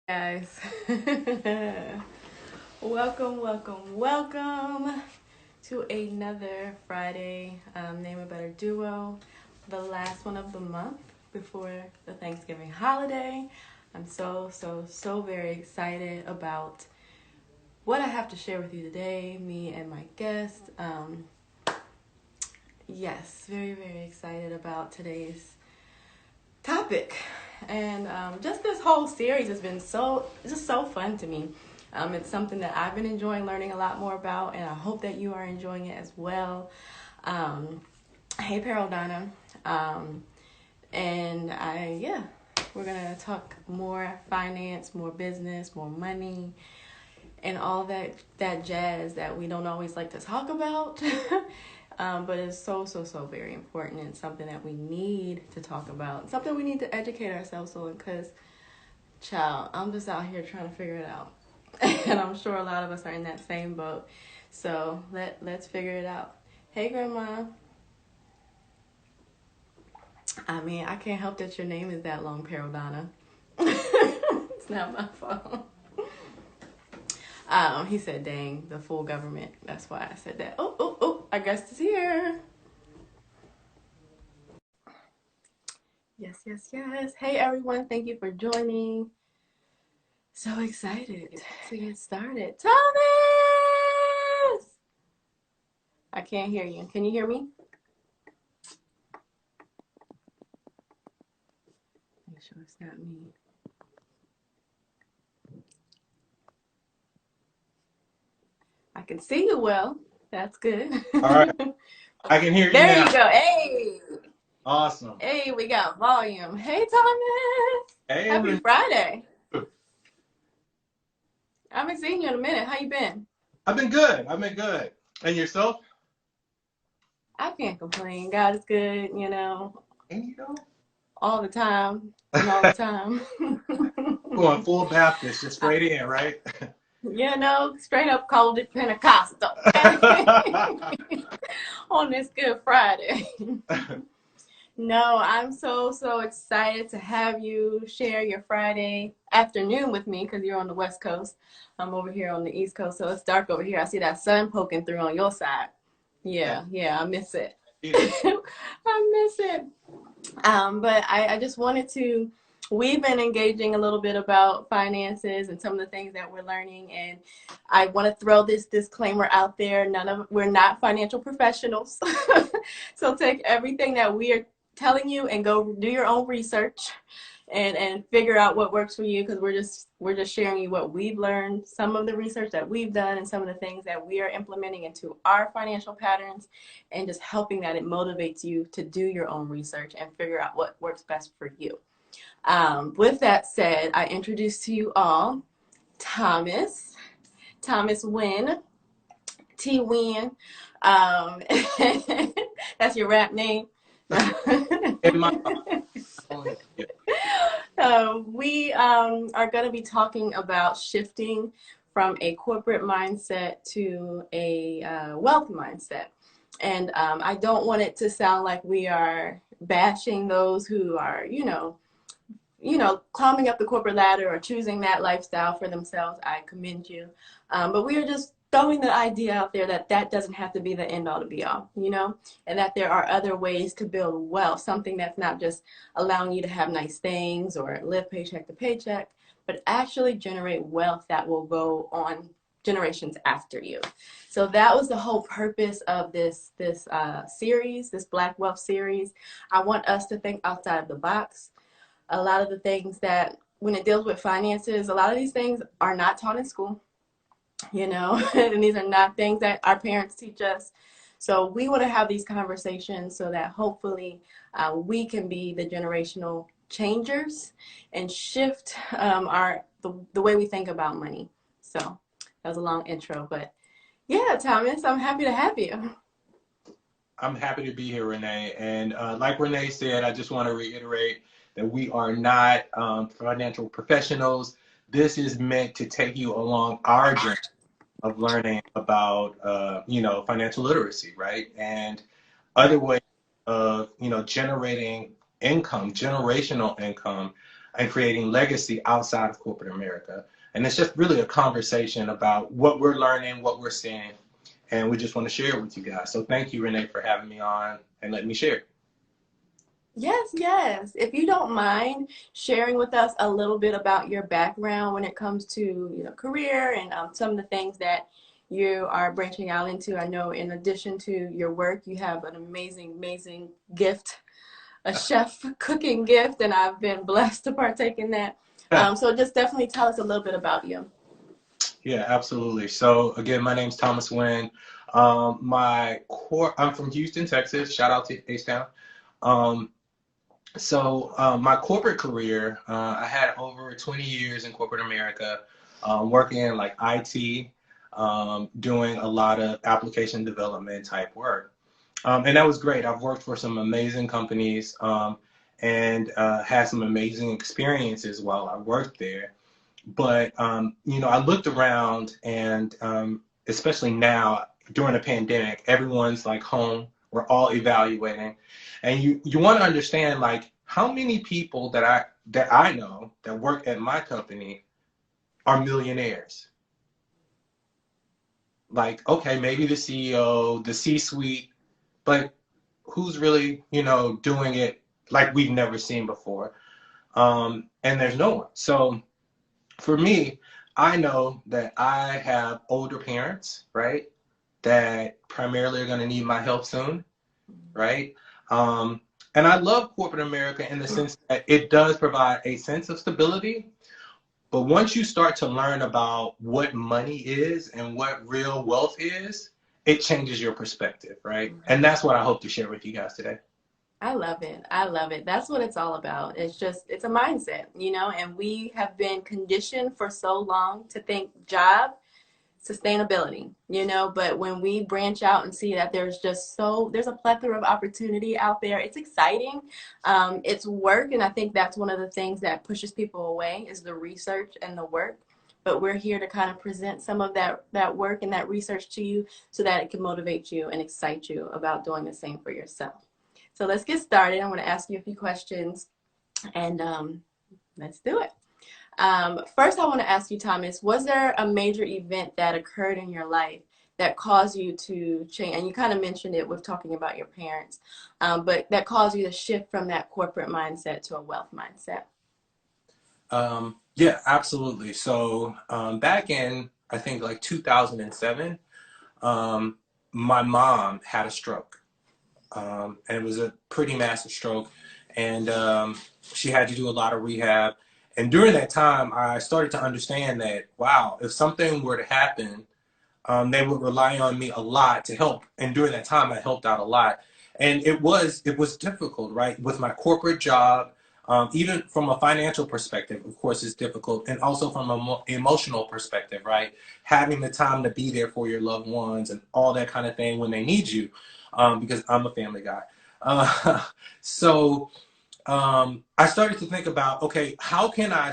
Guys. Welcome to another Friday Name a Better Duo, the last one of the month before the Thanksgiving holiday. I'm so very excited about what I have to share with you today, me and my guest. Yes, very excited about today's topic. And just this whole series has been so fun to me. It's something that I've been enjoying learning a lot more about, and I hope that you are enjoying it as well. Um, hey, Peril Donna. And we're going to talk more finance, more business, more money, and all that jazz that we don't always like to talk about. But it's so very important and something that we need to talk about. Something we need to educate ourselves on because, child, I'm just out here trying to figure it out. And I'm sure a lot of us are in that same boat. So let's figure it out. Hey, Grandma. I mean, I can't help that your name is that long, Parodonna. It's not my fault. He said, dang, the full government. That's why I said that. Oh, our guest is here. Yes. Hey, everyone. Thank you for joining. So excited to get started. Thomas! I can't hear you. Can you hear me? Make sure it's not me. I can see you well. That's good. All right. I can hear you There now. you go. Hey. Awesome. Hey, we got volume. Hey, Thomas. Hey, Happy Renee. Friday. I haven't seen you in a minute. How you been? I've been good. I've been good. And yourself? I can't complain. God is good, you know, And you know? all the time and all the time. Going full Baptist, just straight in, right? You know, straight up called it Pentecostal, okay? On this Good Friday. No, I'm so excited to have you share your Friday afternoon with me because you're on the West Coast. I'm over here on the East Coast, so it's dark over here. I see that sun poking through on your side. Yeah, I miss it. I miss it. But I just wanted to. We've been engaging a little bit about finances and some of the things that we're learning, and I want to throw this disclaimer out there. We're not financial professionals, so take everything that we are telling you and go do your own research and figure out what works for you because we're just sharing you what we've learned, some of the research that we've done, and some of the things that we are implementing into our financial patterns, and just helping that it motivates you to do your own research and figure out what works best for you. With that said, I introduce to you all Thomas Winn, T Winn. Um, that's your rap name. In my We are going to be talking about shifting from a corporate mindset to a wealth mindset. And I don't want it to sound like we are bashing those who are, climbing up the corporate ladder or choosing that lifestyle for themselves. I commend you. But we are just throwing the idea out there that that doesn't have to be the end all to be all, and that there are other ways to build wealth, something that's not just allowing you to have nice things or live paycheck to paycheck, but actually generate wealth that will go on generations after you. So that was the whole purpose of this series, this Black Wealth series. I want us to think outside of the box. A lot of the things that when it deals with finances, a lot of these things are not taught in school, and these are not things that our parents teach us. So we want to have these conversations so that hopefully we can be the generational changers and shift the way we think about money. So that was a long intro, but yeah, Thomas, I'm happy to have you. I'm happy to be here, Renee. And like Renee said, I just want to reiterate that we are not financial professionals. This is meant to take you along our journey of learning about, financial literacy, right? And other ways of, generating income, generational income, and creating legacy outside of corporate America. And it's just really a conversation about what we're learning, what we're seeing, and we just want to share it with you guys. So thank you, Renee, for having me on and letting me share. Yes, yes. If you don't mind sharing with us a little bit about your background when it comes to, career and some of the things that you are branching out into. I know in addition to your work, you have an amazing, amazing gift, a chef cooking gift, and I've been blessed to partake in that. So just definitely tell us a little bit about you. Yeah, absolutely. So again, my name's Thomas Winn. I'm from Houston, Texas. Shout out to H-Town. My corporate career, I had over 20 years in corporate America, working in like IT, doing a lot of application development type work. And that was great. I've worked for some amazing companies, and had some amazing experiences while I worked there. But, I looked around and especially now during the pandemic, everyone's like home. We're all evaluating. And you want to understand like how many people that I know that work at my company are millionaires. Like, okay, maybe the CEO, the C-suite, but who's really, doing it like we've never seen before? And there's no one. So for me, I know that I have older parents, right, that primarily are going to need my help soon, right? And I love corporate America in the sense that it does provide a sense of stability. But once you start to learn about what money is and what real wealth is, it changes your perspective, right? And that's what I hope to share with you guys today. I love it. I love it. That's what it's all about. It's a mindset, and we have been conditioned for so long to think job, sustainability, but when we branch out and see that there's a plethora of opportunity out there, it's exciting. It's work. And I think that's one of the things that pushes people away is the research and the work. But we're here to kind of present some of that work and that research to you so that it can motivate you and excite you about doing the same for yourself. So let's get started. I'm going to ask you a few questions, and let's do it. First, I want to ask you, Thomas, was there a major event that occurred in your life that caused you to change? And you kind of mentioned it with talking about your parents, but that caused you to shift from that corporate mindset to a wealth mindset. Yeah, absolutely. So back in, I think, like 2007, my mom had a stroke. And it was a pretty massive stroke, and she had to do a lot of rehab. And during that time, I started to understand that, wow, if something were to happen, they would rely on me a lot to help. And during that time, I helped out a lot. And it was difficult, right? With my corporate job, even from a financial perspective, of course, it's difficult. And also from an emotional perspective, right? Having the time to be there for your loved ones and all that kind of thing when they need you. Because I'm a family guy. So I started to think about, okay, how can I,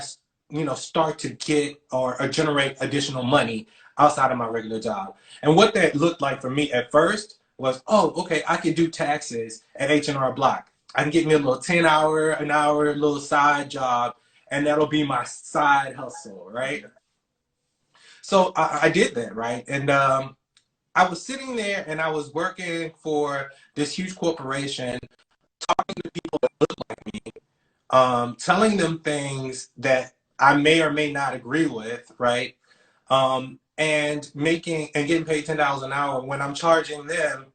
start to get or generate additional money outside of my regular job? And what that looked like for me at first was, oh, okay, I could do taxes at H&R Block. I can get me a little 10 an hour little side job, and that'll be my side hustle, right? So I did that, right? And I was sitting there and I was working for this huge corporation, talking to people that look like me, telling them things that I may or may not agree with, right? And getting paid $10 an hour when I'm charging them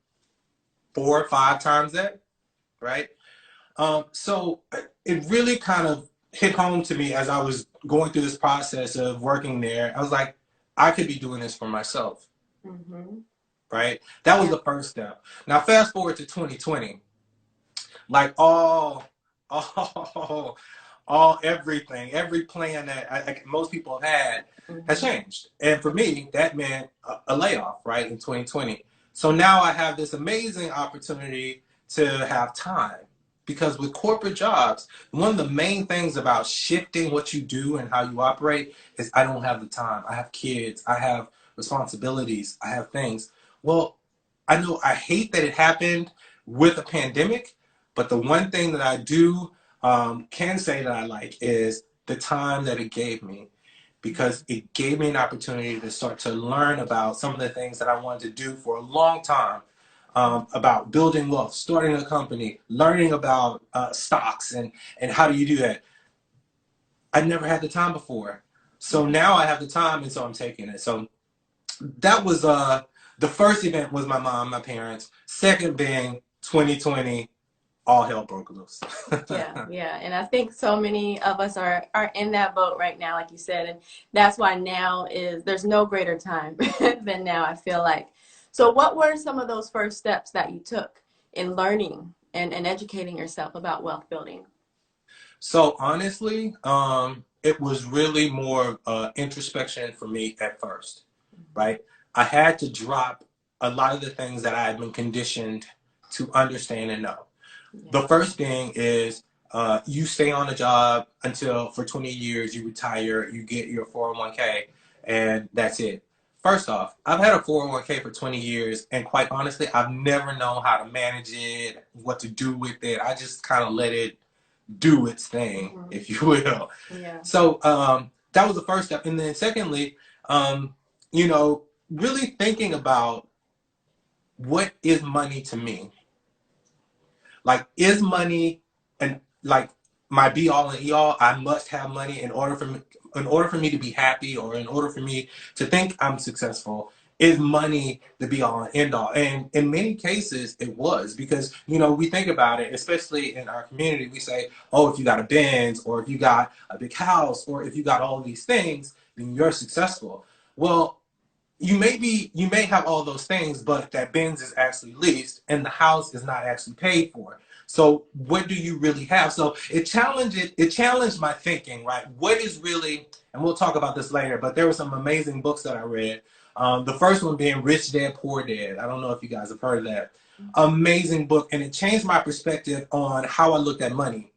4 or 5 times that, right? So it really kind of hit home to me as I was going through this process of working there. I was like, I could be doing this for myself. Mm-hmm. Right? That was the first step. Now, fast forward to 2020, like everything, every plan that most people have had has changed. And for me, that meant a layoff, right, in 2020. So now I have this amazing opportunity to have time. Because with corporate jobs, one of the main things about shifting what you do and how you operate is I don't have the time. I have kids. I have responsibilities. I have things. Well, I hate that it happened with a pandemic, but the one thing that I do can say that I like is the time that it gave me, because it gave me an opportunity to start to learn about some of the things that I wanted to do for a long time, about building wealth, starting a company, learning about stocks and how do you do that. I never had the time before. So now I have the time, and so I'm taking it. So that was the first event was my mom, my parents. Second being 2020, all hell broke loose. Yeah. And I think so many of us are in that boat right now, like you said. And that's why there's no greater time than now, I feel like. So what were some of those first steps that you took in learning and educating yourself about wealth building? So honestly, it was really more introspection for me at first, right? I had to drop a lot of the things that I had been conditioned to understand and know. Yeah. The first thing is you stay on a job until for 20 years, you retire, you get your 401k, and that's it. First off, I've had a 401k for 20 years, and quite honestly, I've never known how to manage it, what to do with it. I just kind of let it do its thing, if you will. Yeah. So that was the first step. And then secondly, you know, really thinking about what is money to me? Like, is money and like my be all and all? I must have money in order for me to be happy, or in order for me to think I'm successful. Is money the be all and end all? And in many cases, it was, because you know, we think about it, especially in our community. We say, oh, if you got a Benz, or if you got a big house, or if you got all these things, then you're successful. Well, you may have all those things, but that Benz is actually leased and the house is not actually paid for. So what do you really have? So it challenged my thinking, right? What is really, and we'll talk about this later, but there were some amazing books that I read. The first one being Rich Dad Poor Dad. I don't know if you guys have heard of that. Amazing book, and it changed my perspective on how I looked at money.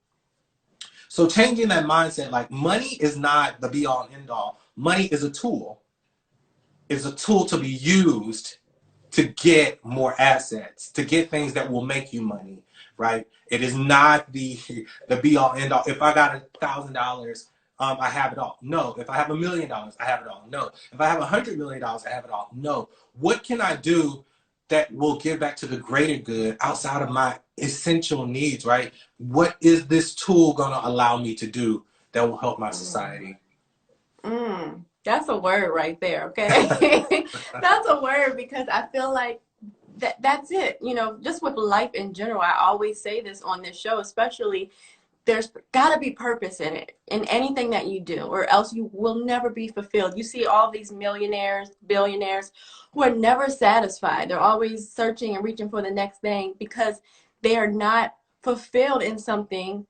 So changing that mindset, like money is not the be all and end all. Money is a tool. Is a tool to be used to get more assets, to get things that will make you money, right? It is not the be all end all. If I got $1,000, I have it all. No. If I have $1,000,000, I have it all. No. If I have $100 million, I have it all. No. What can I do that will give back to the greater good outside of my essential needs, right? What is this tool going to allow me to do that will help my society? That's a word right there, okay? That's a word, because I feel like that's it. You know, just with life in general, I always say this on this show, especially, there's got to be purpose in it, in anything that you do, or else you will never be fulfilled. You see all these millionaires, billionaires who are never satisfied. They're always searching and reaching for the next thing, because they are not fulfilled in something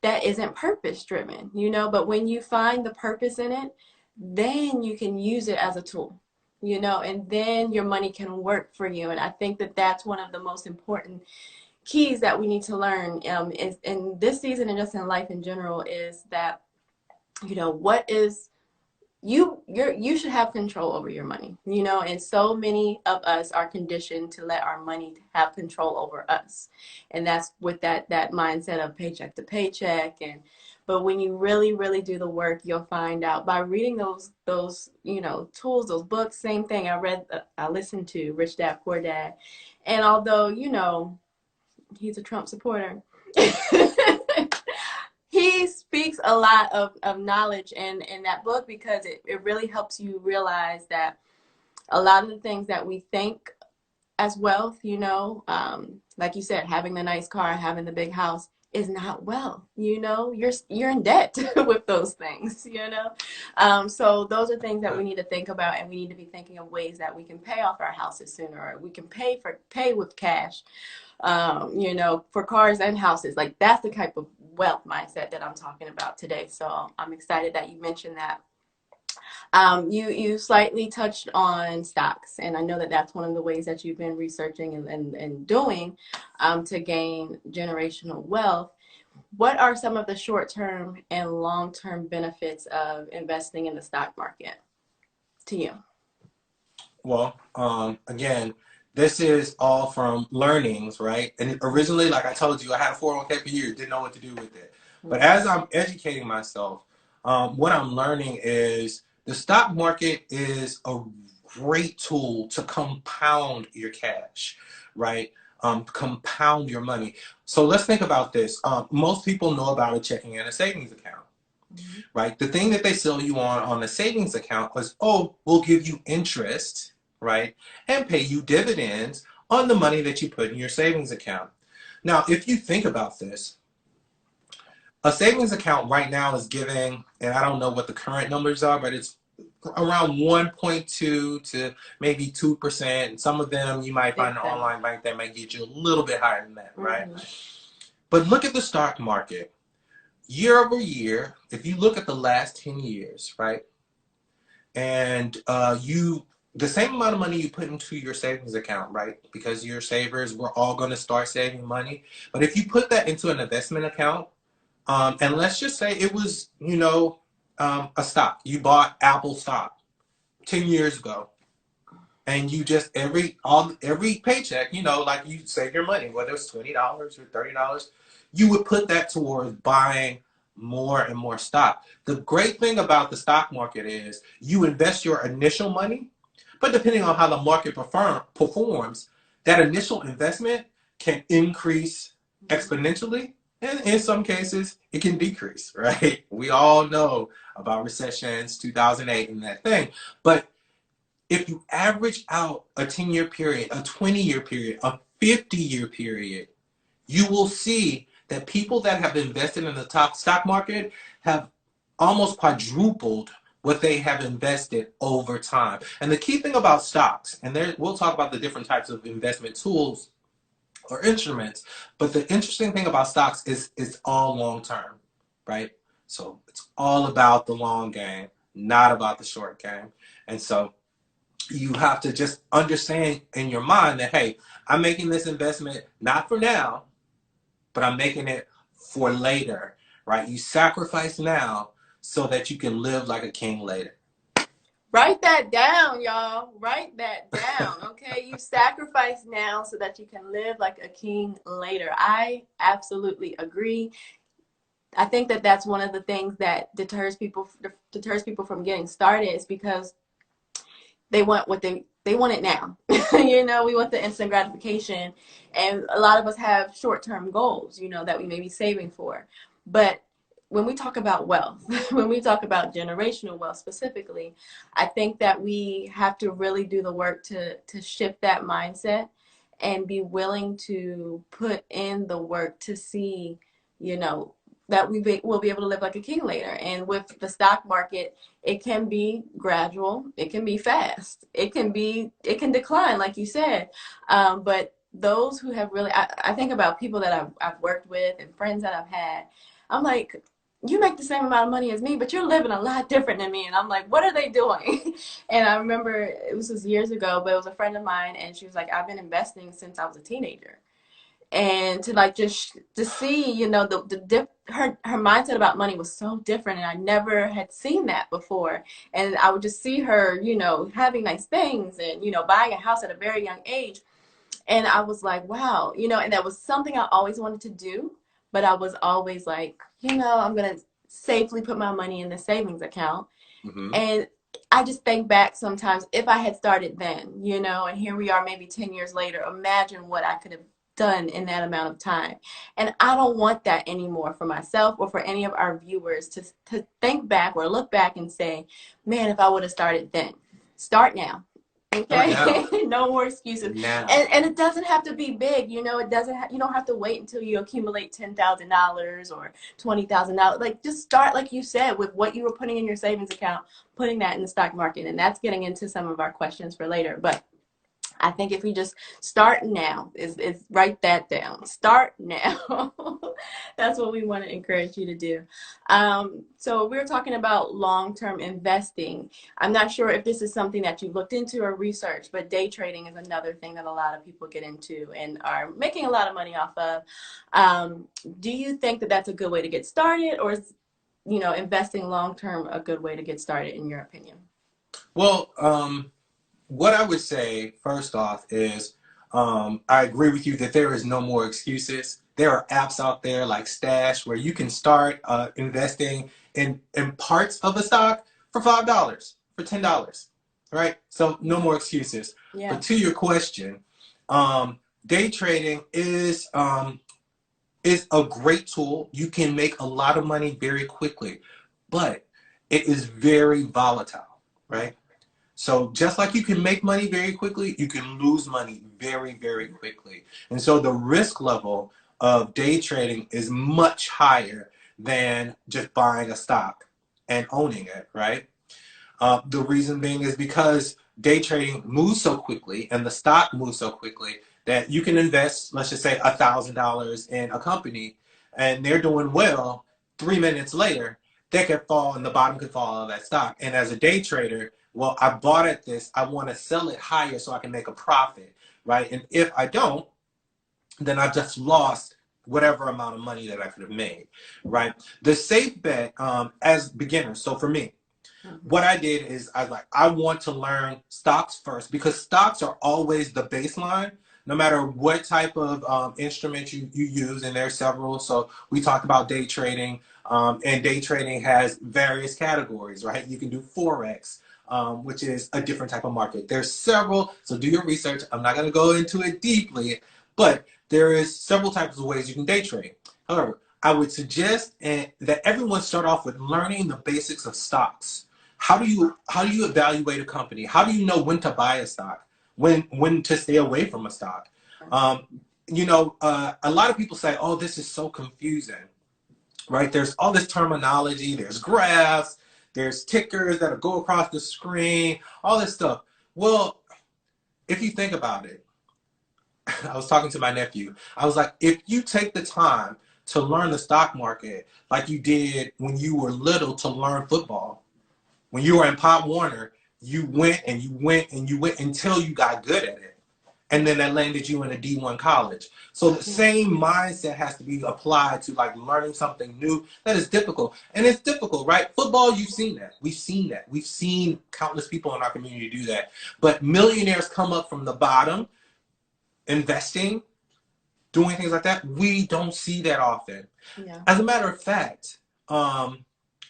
that isn't purpose driven, you know. But when you find the purpose in it, then you can use it as a tool, you know, and then your money can work for you. And I think that that's one of the most important keys that we need to learn, is in this season and just in life in general, is that, you know, what is you should have control over your money, you know. And so many of us are conditioned to let our money have control over us, and that's with that mindset of paycheck to paycheck. And but when you really do the work, you'll find out by reading those you know, tools, those books. Same thing, I listened to Rich Dad Poor Dad, and although, you know, he's a Trump supporter, he speaks a lot of knowledge in that book, because it really helps you realize that a lot of the things that we think as wealth, you know, like you said, having the nice car, having the big house, is not wealth. You know, you're in debt with those things, you know. So those are things that we need to think about, and we need to be thinking of ways that we can pay off our houses sooner, or we can pay with cash, you know, for cars and houses. Like, that's the type of wealth mindset that I'm talking about today. So I'm excited that you mentioned that. You slightly touched on stocks, and I know that that's one of the ways that you've been researching and doing, to gain generational wealth. What are some of the short-term and long-term benefits of investing in the stock market to you? Well, again, this is all from learnings, right? And originally, like I told you, I had a 401k for years, didn't know what to do with it. But as I'm educating myself, what I'm learning is the stock market is a great tool to compound your cash, right? Compound your money. So let's think about this. Most people know about a checking and a savings account, right? The thing that they sell you on a savings account is, oh, we'll give you interest, right? And pay you dividends on the money that you put in your savings account. Now, if you think about this, a savings account right now is giving, and I don't know what the current numbers are, but it's around 1.2 to maybe 2%. Some of them you might find an online bank that might get you a little bit higher than that, right? But look at the stock market. Year over year, if you look at the last 10 years, right? And the same amount of money you put into your savings account, right? Because you're savers, we're all going to start saving money. But if you put that into an investment account, and let's just say it was, a stock. You bought Apple stock 10 years ago. And you just every paycheck, like you save your money, whether it's $20 or $30, you would put that towards buying more and more stock. The great thing about the stock market is you invest your initial money, but depending on how the market performs, that initial investment can increase exponentially. And in some cases, it can decrease, right? We all know about recessions, 2008 and that thing. But if you average out a 10-year period, a 20-year period, a 50-year period, you will see that people that have invested in the top stock market have almost quadrupled what they have invested over time. And the key thing about stocks, and we'll talk about the different types of investment tools or instruments, but the interesting thing about stocks is it's all long term, right? So it's all about the long game, not about the short game. And so you have to just understand in your mind that, hey, I'm making this investment not for now, but I'm making it for later, right? You sacrifice now so that you can live like a king later. Write that down, y'all. Write that down, okay? You sacrifice now so that you can live like a king later. I absolutely agree. I think that that's one of the things that deters people from getting started, is because they want they want it now. We want the instant gratification, and a lot of us have short-term goals, that we may be saving for. But when we talk about wealth, when we talk about generational wealth specifically, I think that we have to really do the work to shift that mindset and be willing to put in the work to see, that we'll be able to live like a king later. And with the stock market, it can be gradual, it can be fast, it can decline, like you said. But those who have really, I think about people that I've worked with and friends that I've had. I'm like, you make the same amount of money as me, but you're living a lot different than me. And I'm like, what are they doing? And I remember it was years ago, but it was a friend of mine, and she was like, I've been investing since I was a teenager. And to just to see, her mindset about money was so different, and I never had seen that before. And I would just see her, having nice things and, buying a house at a very young age. And I was like, wow, and that was something I always wanted to do. But I was always like, I'm going to safely put my money in the savings account. Mm-hmm. And I just think back sometimes, if I had started then, and here we are maybe 10 years later, imagine what I could have done in that amount of time. And I don't want that anymore for myself or for any of our viewers to think back or look back and say, man, if I would have started then. Start now. Okay. No more excuses. And it doesn't have to be big, you don't have to wait until you accumulate $10,000 or $20,000. Like, just start, like you said, with what you were putting in your savings account, putting that in the stock market. And that's getting into some of our questions for later. But I think if we just start now, is write that down. Start now. That's what we want to encourage you to do. So we're talking about long-term investing. I'm not sure if this is something that you've looked into or researched, but day trading is another thing that a lot of people get into and are making a lot of money off of. Do you think that that's a good way to get started, or is, investing long-term a good way to get started, in your opinion? Well, what I would say first off is I agree with you that there is no more excuses. There are apps out there like Stash where you can start investing in parts of a stock for $5, for $10, right? So no more excuses. Yeah. But to your question, day trading is a great tool. You can make a lot of money very quickly, but it is very volatile, right? So just like you can make money very quickly, you can lose money very, very quickly. And so the risk level of day trading is much higher than just buying a stock and owning it, right? The reason being is because day trading moves so quickly and the stock moves so quickly that you can invest, let's just say $1,000 in a company and they're doing well. 3 minutes later, they could fall and the bottom could fall of that stock. And as a day trader, well, I bought at this, I want to sell it higher so I can make a profit, right? And if I don't, then I've just lost whatever amount of money that I could have made, right? The safe bet as beginners, so for me, what I did is I was like, I want to learn stocks first because stocks are always the baseline, no matter what type of instrument you use, and there are several. So we talked about day trading, and day trading has various categories, right? You can do Forex, which is a different type of market. There's several, so do your research. I'm not going to go into it deeply, but there is several types of ways you can day trade. However, I would suggest that everyone start off with learning the basics of stocks. How do you evaluate a company? How do you know when to buy a stock? When to stay away from a stock? A lot of people say, "Oh, this is so confusing," right? There's all this terminology. There's graphs. There's tickers that go across the screen. All this stuff. Well, if you think about it, I was talking to my nephew. I was like, if you take the time to learn the stock market like you did when you were little to learn football. When you were in Pop Warner, you went and you went and you went until you got good at it. And then that landed you in a D1 college. So the same mindset has to be applied to like learning something new that is difficult. And it's difficult, right? Football, you've seen that. We've seen that. We've seen countless people in our community do that. But millionaires come up from the bottom, investing, doing things like that. We don't see that often. Yeah. As a matter of fact, I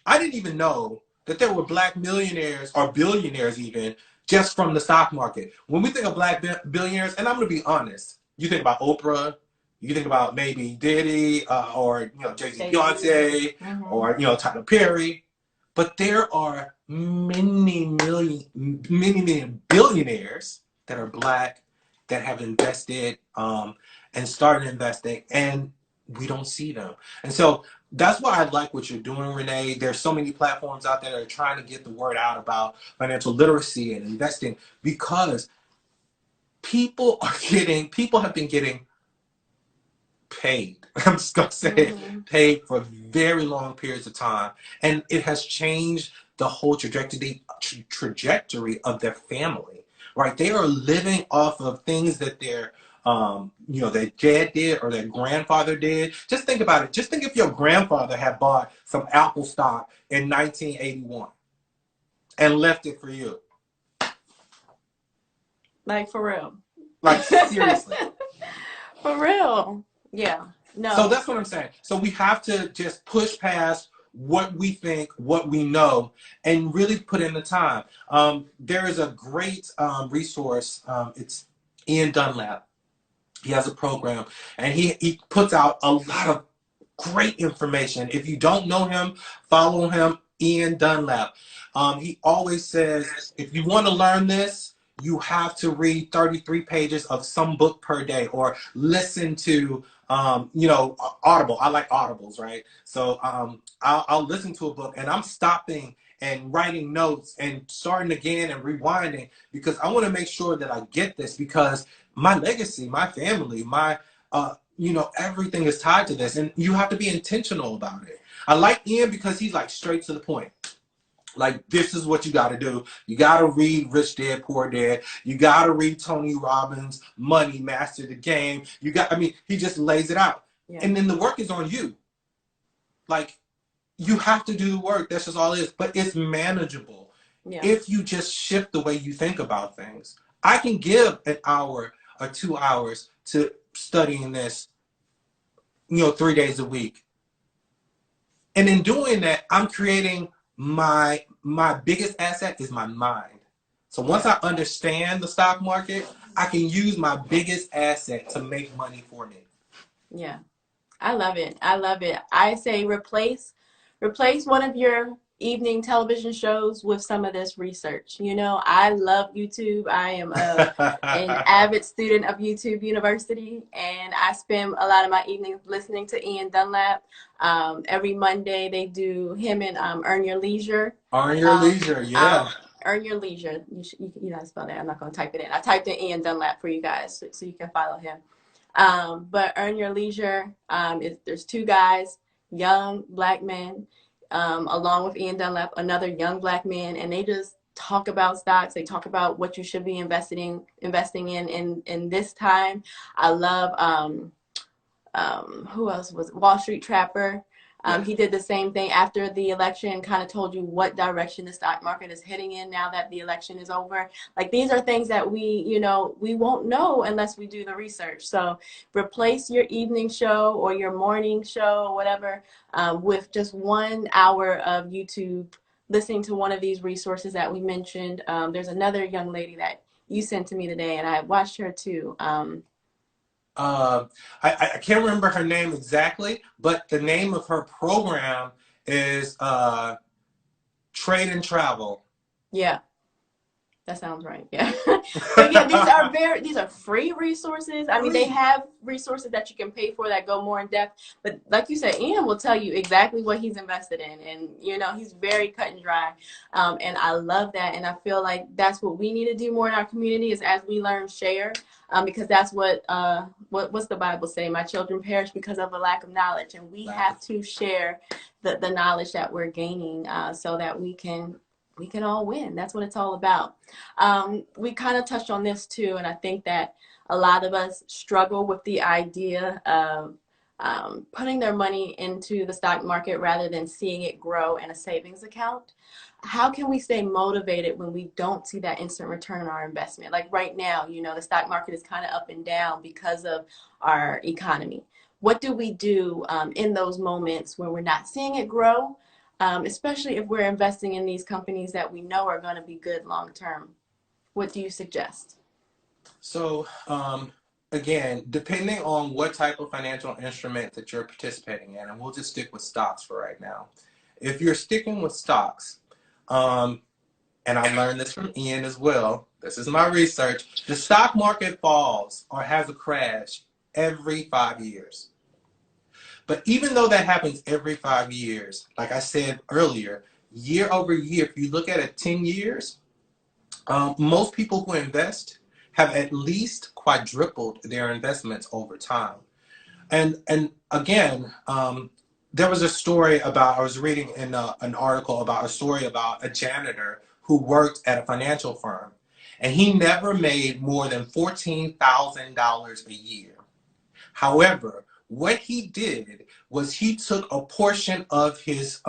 didn't even know that there were black millionaires or billionaires even just from the stock market. When we think of black billionaires, and I'm going to be honest, you think about Oprah, you think about maybe Diddy or Jay-Z, Beyonce, or Tyler Perry, but there are many million billionaires that are black that have invested and started investing, and we don't see them. And so that's why I like what you're doing, Renee. There's so many platforms out there that are trying to get the word out about financial literacy and investing because people have been getting paid. I'm just going to say it, paid for very long periods of time. And it has changed the whole trajectory of their family, right? They are living off of things that their dad did or their grandfather did. Just think about it. Just think if your grandfather had bought some Apple stock in 1981 and left it for you. Like, for real. Like, seriously. For real. Yeah. No. So that's what I'm saying. So we have to just push past what we think, what we know, and really put in the time. There is a great resource. It's Ian Dunlap. He has a program, and he puts out a lot of great information. If you don't know him, follow him, Ian Dunlap. He always says, if you want to learn this, you have to read 33 pages of some book per day or listen to, Audible. I like Audibles, right? So I'll listen to a book, and I'm stopping and writing notes and starting again and rewinding because I want to make sure that I get this because my legacy, my family, my, everything is tied to this, and you have to be intentional about it. I like Ian because he's like straight to the point. Like, this is what you got to do. You got to read Rich Dad, Poor Dad. You got to read Tony Robbins' Money, Master the Game. He just lays it out. Yeah. And then the work is on you. Like, you have to do the work. That's just all it is. But it's manageable. Yeah. If you just shift the way you think about things. I can give an hour or 2 hours to studying this 3 days a week. And in doing that, I'm creating my biggest asset is my mind. So once Yeah. I understand the stock market, I can use my biggest asset to make money for me. Yeah. I love it. I love it. I say replace one of your evening television shows with some of this research. You know, I love YouTube. I am an avid student of YouTube University, and I spend a lot of my evenings listening to Ian Dunlap. Every Monday they do him and Earn Your Leisure. Earn Your Um, Leisure, um, yeah. Earn Your Leisure. You know how to spell that. I'm not going to type it in. I typed in Ian Dunlap for you guys so you can follow him. But Earn Your Leisure, there's two guys, young black men, along with Ian Dunlap, another young black man, and they just talk about stocks. They talk about what you should be investing in this time. I love who else was it? Wall Street Trapper. Yeah. He did the same thing after the election, kind of told you what direction the stock market is heading in now that the election is over. Like, these are things that we won't know unless we do the research. So replace your evening show or your morning show or whatever with just 1 hour of YouTube, listening to one of these resources that we mentioned. There's another young lady that you sent to me today, and I watched her too. I can't remember her name exactly, but the name of her program is Trade and Travel. Yeah. That sounds right. Yeah. But yeah, these are free resources. I mean, they have resources that you can pay for that go more in depth. But like you said, Ian will tell you exactly what he's invested in. And, he's very cut and dry. And I love that. And I feel like that's what we need to do more in our community is as we learn, share. Because that's what's the Bible say? My children perish because of a lack of knowledge. And we have to share the knowledge that we're gaining so that we can all win. That's what it's all about. We kind of touched on this too, and I think that a lot of us struggle with the idea of putting their money into the stock market rather than seeing it grow in a savings account. How can we stay motivated when we don't see that instant return on our investment? Like right now, the stock market is kind of up and down because of our economy. What do we do in those moments when we're not seeing it grow? Especially if we're investing in these companies that we know are going to be good long term. What do you suggest? So, again, depending on what type of financial instrument that you're participating in, and we'll just stick with stocks for right now. If you're sticking with stocks, and I learned this from Ian as well, this is my research, the stock market falls or has a crash every 5 years. But even though that happens every 5 years, like I said earlier, year over year, if you look at it 10 years, most people who invest have at least quadrupled their investments over time. And again, there was a story about, I was reading in an article about a story about a janitor who worked at a financial firm. And he never made more than $14,000 a year. However, what he did was he took a portion of his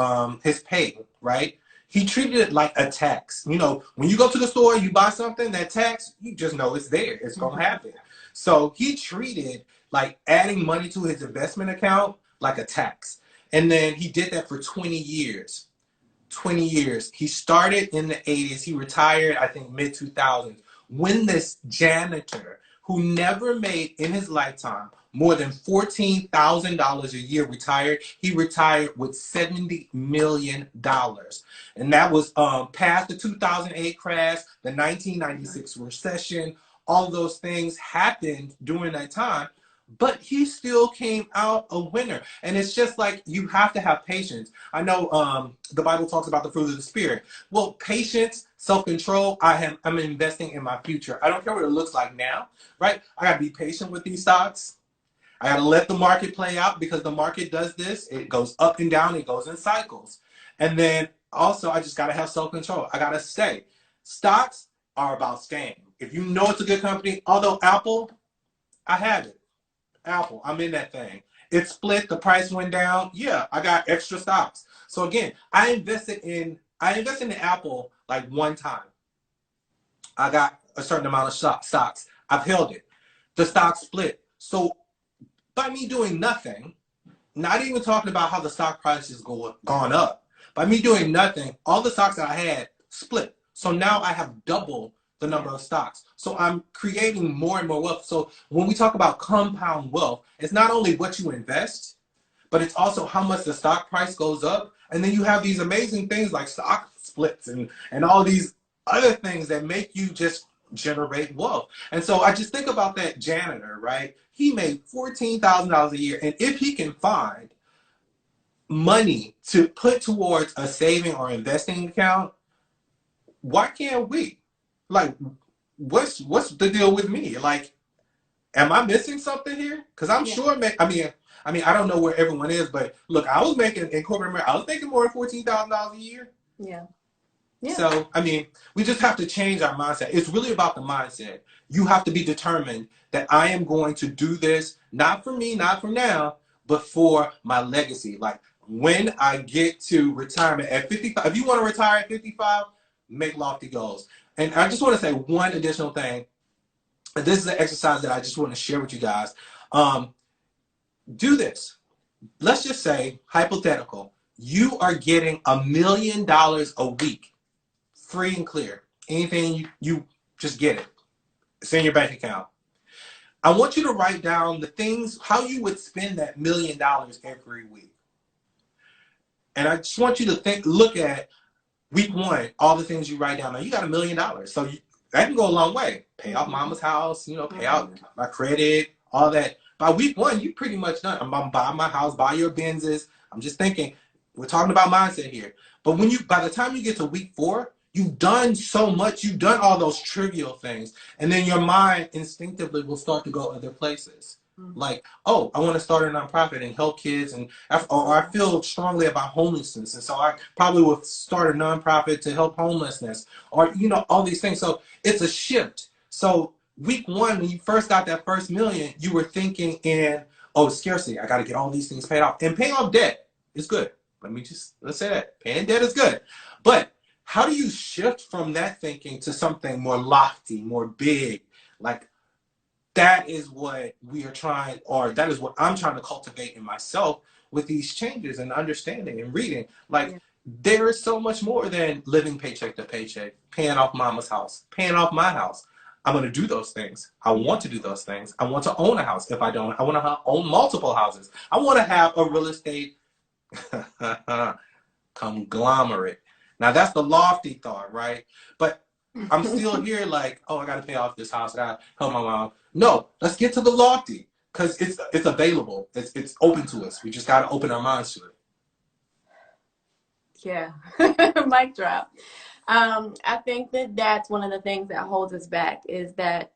pay, right? He treated it like a tax. When you go to the store, you buy something, that tax, you just know it's there. It's gonna happen. So he treated like adding money to his investment account like a tax. And then he did that for 20 years. 20 years. He started in the 80s. He retired, I think, mid 2000s. When this janitor, who never made in his lifetime more than $14,000 a year retired, he retired with $70 million. And that was past the 2008 crash, the 1996 recession. All those things happened during that time. But he still came out a winner. And it's just like you have to have patience. I know the Bible talks about the fruit of the Spirit. Well, patience, self-control, I'm investing in my future. I don't care what it looks like now, right? I got to be patient with these stocks. I got to let the market play out because the market does this. It goes up and down. It goes in cycles. And then also I just got to have self-control. I got to stay. Stocks are about staying. If you know it's a good company, although Apple, I have it. Apple, I'm in that thing. It split, the price went down. Yeah, I got extra stocks. So again, I invested in Apple like one time. I got a certain amount of stocks. I've held it. The stock split. So by me doing nothing, not even talking about how the stock price has gone up. By me doing nothing, all the stocks that I had split. So now I have double the number of stocks. So I'm creating more and more wealth. So when we talk about compound wealth, it's not only what you invest, but it's also how much the stock price goes up. And then you have these amazing things like stock splits and all these other things that make you just generate wealth. And so I just think about that janitor, right? He made $14,000 a year. And if he can find money to put towards a saving or investing account, why can't we? Like, what's the deal with me? Like, am I missing something here? Because I'm sure, I don't know where everyone is, but look, I was making in corporate America, I was making more than $14,000 a year. Yeah. Yeah. So, we just have to change our mindset. It's really about the mindset. You have to be determined that I am going to do this, not for me, not for now, but for my legacy. Like, when I get to retirement at 55, if you want to retire at 55, make lofty goals. And I just want to say one additional thing. This is an exercise that I just want to share with you guys. Do this. Let's just say, hypothetical, you are getting $1 million a week, free and clear. Anything you just get it. It's in your bank account. I want you to write down the things, how you would spend that $1 million every week. And I just want you to look at week one, all the things you write down. Now you got $1 million. So that can go a long way. Pay off mama's house, pay out my credit, all that. By week one, you pretty much done. I'm gonna buy my house, buy your Benzes. I'm just thinking, we're talking about mindset here. But by the time you get to week 4, you've done so much. You've done all those trivial things. And then your mind instinctively will start to go other places. Like, oh, I want to start a nonprofit and help kids, or I feel strongly about homelessness, and so I probably will start a nonprofit to help homelessness, or all these things. So it's a shift. So week 1, when you first got that first $1 million, you were thinking in, oh, scarcity. I got to get all these things paid off, and paying off debt is good. Let's say that paying debt is good, but how do you shift from that thinking to something more lofty, more big, like? That is what we are trying, or that is what I'm trying to cultivate in myself with these changes and understanding and reading. Like, there is so much more than living paycheck to paycheck, paying off mama's house, paying off my house. I'm going to do those things. I want to do those things. I want to own a house. If I don't, I want to own multiple houses. I want to have a real estate conglomerate. Now, that's the lofty thought, right? But I'm still here like, oh, I got to pay off this house. I got to help my mom. No, let's get to the lofty, because it's available. It's open to us. We just got to open our minds to it. Yeah. Mic drop. I think that's one of the things that holds us back, is that,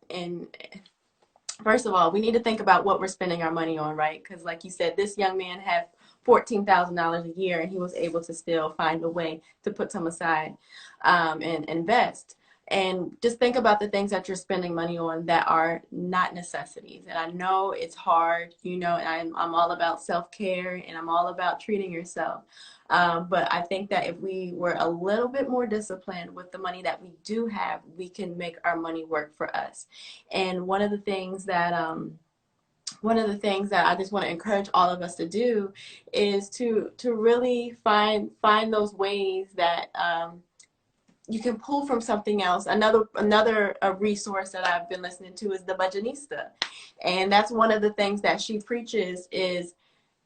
first of all, we need to think about what we're spending our money on, right? Because like you said, this young man had $14,000 a year, and he was able to still find a way to put some aside and invest. And just think about the things that you're spending money on that are not necessities. And I know it's hard, and I'm all about self-care, and I'm all about treating yourself. But I think that if we were a little bit more disciplined with the money that we do have, we can make our money work for us. And one of the things that I just want to encourage all of us to do is to really find those ways that you can pull from something else. Another resource that I've been listening to is the Budgetista. And that's one of the things that she preaches, is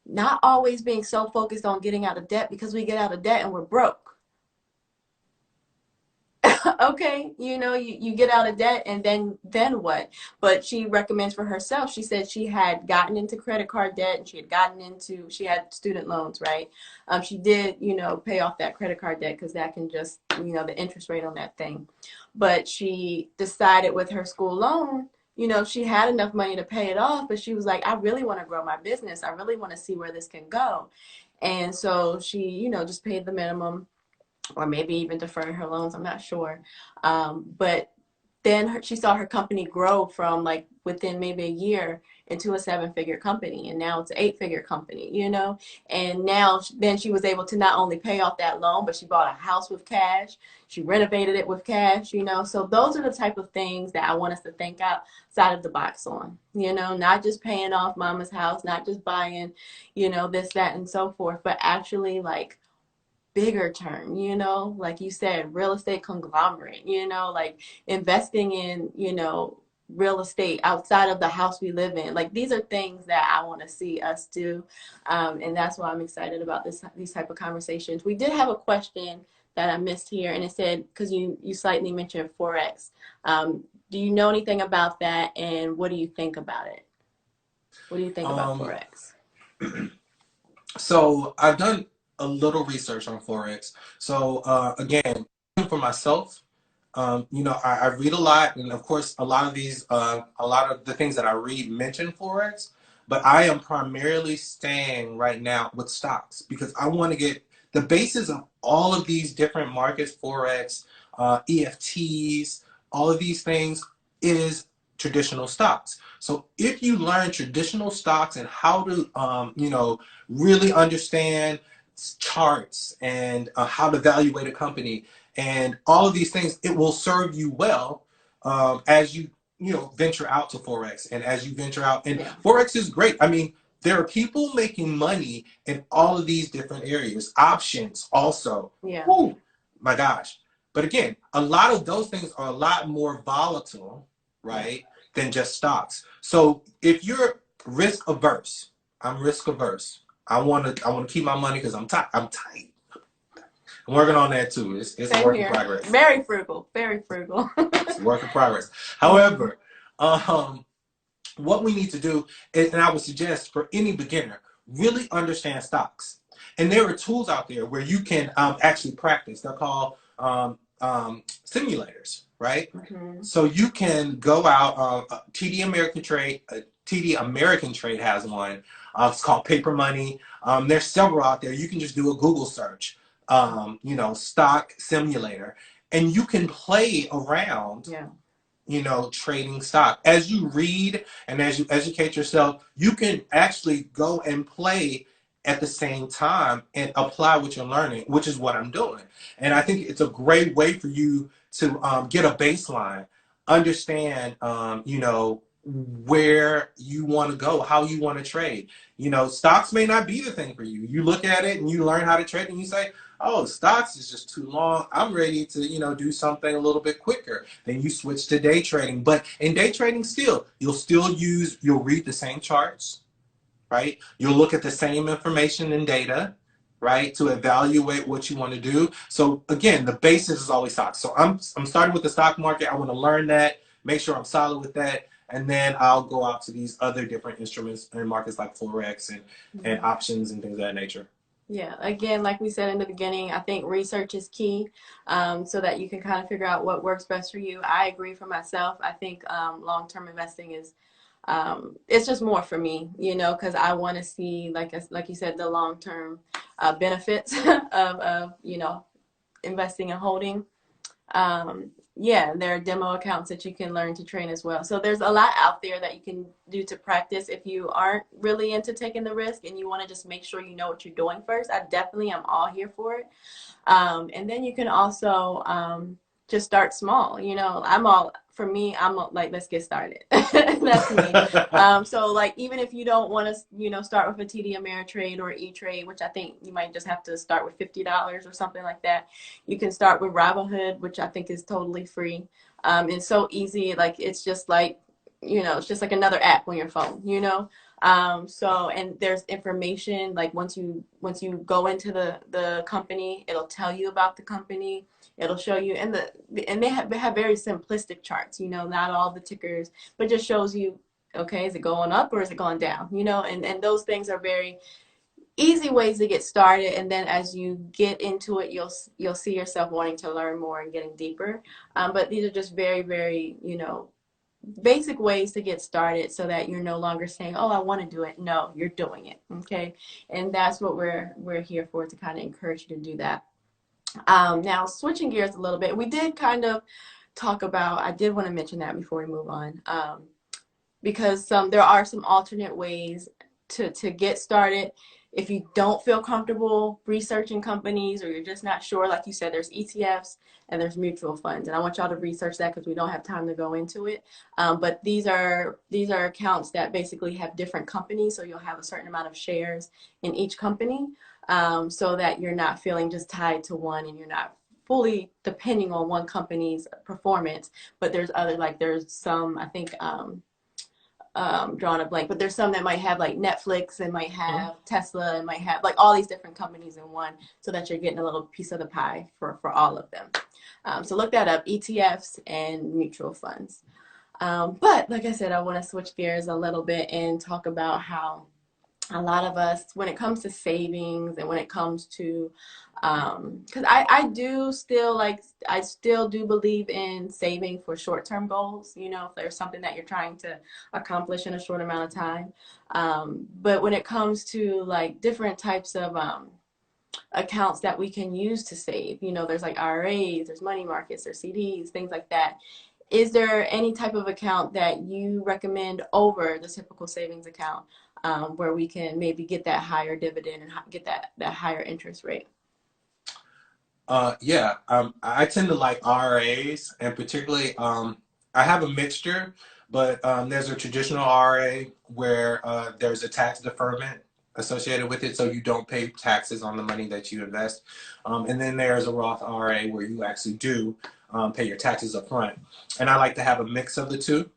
not always being so focused on getting out of debt, because we get out of debt and we're broke. Okay, you get out of debt, and then what? But she recommends for herself. She said she had gotten into credit card debt, and she had student loans, right? She did, pay off that credit card debt, because that can just, the interest rate on that thing. But she decided with her school loan, she had enough money to pay it off, but she was like, I really want to grow my business. I really want to see where this can go. And so she, just paid the minimum, or maybe even deferred her loans. I'm not sure. But then she saw her company grow from, like, within maybe a year, into a 7-figure company, and now it's an 8-figure company, you know. And now then she was able to not only pay off that loan, but she bought a house with cash. She renovated it with cash, you know. So those are the type of things that I want us to think outside of the box on, you know, not just paying off mama's house, not just buying, you know, this, that, and so forth, but actually like bigger term, you know, like you said, real estate conglomerate, you know, like investing in, you know, real estate outside of the house we live in. Like these are things that I want to see us do. And that's why I'm excited about these type of conversations. We did have a question that I missed here, and it said, because you slightly mentioned Forex. Do you know anything about that, and what do you think about it? What do you think about Forex? So I've done a little research on Forex. So again, for myself, you know, I read a lot, and of course, a lot of the things that I read mention Forex, but I am primarily staying right now with stocks because I want to get the basis of all of these different markets, Forex, EFTs, all of these things is traditional stocks. So if you learn traditional stocks and how to, you know, really understand charts and how to evaluate a company and all of these things, it will serve you well as you know, venture out to Forex and as you venture out. And Forex is great. I mean, there are people making money in all of these different areas. Options also. Yeah. Woo, my gosh. But again, a lot of those things are a lot more volatile, right, than just stocks. So if you're risk averse, I'm risk averse. I want to keep my money because I'm tight. I'm working on that too. It's a work in progress. Very frugal. Very frugal. It's a work in progress. However, what we need to do is, and I would suggest for any beginner, really understand stocks. And there are tools out there where you can actually practice. They're called simulators, right? Mm-hmm. So you can go out. TD American Trade has one. It's called Paper Money. There's several out there. You can just do a Google search. You know, stock simulator, and you can play around. Yeah. You know, trading stock. As you read and as you educate yourself, you can actually go and play at the same time and apply what you're learning, which is what I'm doing. And I think it's a great way for you to get a baseline, understand, you know, where you want to go, how you want to trade. You know, stocks may not be the thing for you. You look at it and you learn how to trade and you say, oh, stocks is just too long. I'm ready to, you know, do something a little bit quicker. Then you switch to day trading. But in day trading you'll read the same charts, right? You'll look at the same information and data, right, to evaluate what you want to do. So again, the basis is always stocks. So I'm starting with the stock market. I want to learn that, make sure I'm solid with that. And then I'll go out to these other different instruments and markets like Forex and options and things of that nature. Yeah, again, like we said in the beginning, I think research is key, so that you can kind of figure out what works best for you. I agree for myself. I think long-term investing is, it's just more for me, you know, because I want to see, like you said, the long-term benefits of, you know, investing and holding. Yeah, there are demo accounts that you can learn to train as well. So there's a lot out there that you can do to practice if you aren't really into taking the risk and you want to just make sure you know what you're doing first. I definitely am all here for it. And then you can also just start small. You know, for me, I'm like, let's get started. That's me. So like, even if you don't want to, you know, start with a TD Ameritrade or E-Trade, which I think you might just have to start with $50 or something like that. You can start with Robinhood, which I think is totally free. It's so easy. Like, it's just like, you know, it's just like another app on your phone, you know? So, and there's information, like once you go into the company, it'll tell you about the company. It'll show you, and they have very simplistic charts, you know, not all the tickers, but just shows you, okay, is it going up or is it going down, you know, and those things are very easy ways to get started. And then as you get into it, you'll see yourself wanting to learn more and getting deeper. But these are just very, very, you know, basic ways to get started so that you're no longer saying, oh, I want to do it. No, you're doing it. Okay. And that's what we're here for, to kind of encourage you to do that. Now, switching gears a little bit, we did kind of talk about, I did want to mention that before we move on, because there are some alternate ways to get started. If you don't feel comfortable researching companies, or you're just not sure, like you said, there's ETFs and there's mutual funds. And I want y'all to research that because we don't have time to go into it. But these are accounts that basically have different companies. So you'll have a certain amount of shares in each company, so that you're not feeling just tied to one, and you're not fully depending on one company's performance. But there's other, like there's some, I think, drawing a blank, but there's some that might have like Netflix, and might have Tesla, and might have like all these different companies in one, so that you're getting a little piece of the pie for all of them. So look that up, ETFs and mutual funds. But like I said, I want to switch gears a little bit and talk about how a lot of us, when it comes to savings, and when it comes to, because I still do believe in saving for short-term goals, you know, if there's something that you're trying to accomplish in a short amount of time. But when it comes to like different types of accounts that we can use to save, you know, there's like IRAs, there's money markets, there's CDs, things like that. Is there any type of account that you recommend over the typical savings account, where we can maybe get that higher dividend and get that higher interest rate? Yeah, I tend to like IRAs, and particularly, I have a mixture, but there's a traditional IRA where there's a tax deferment associated with it, so you don't pay taxes on the money that you invest. And then there's a Roth IRA where you actually do pay your taxes up front. And I like to have a mix of the two.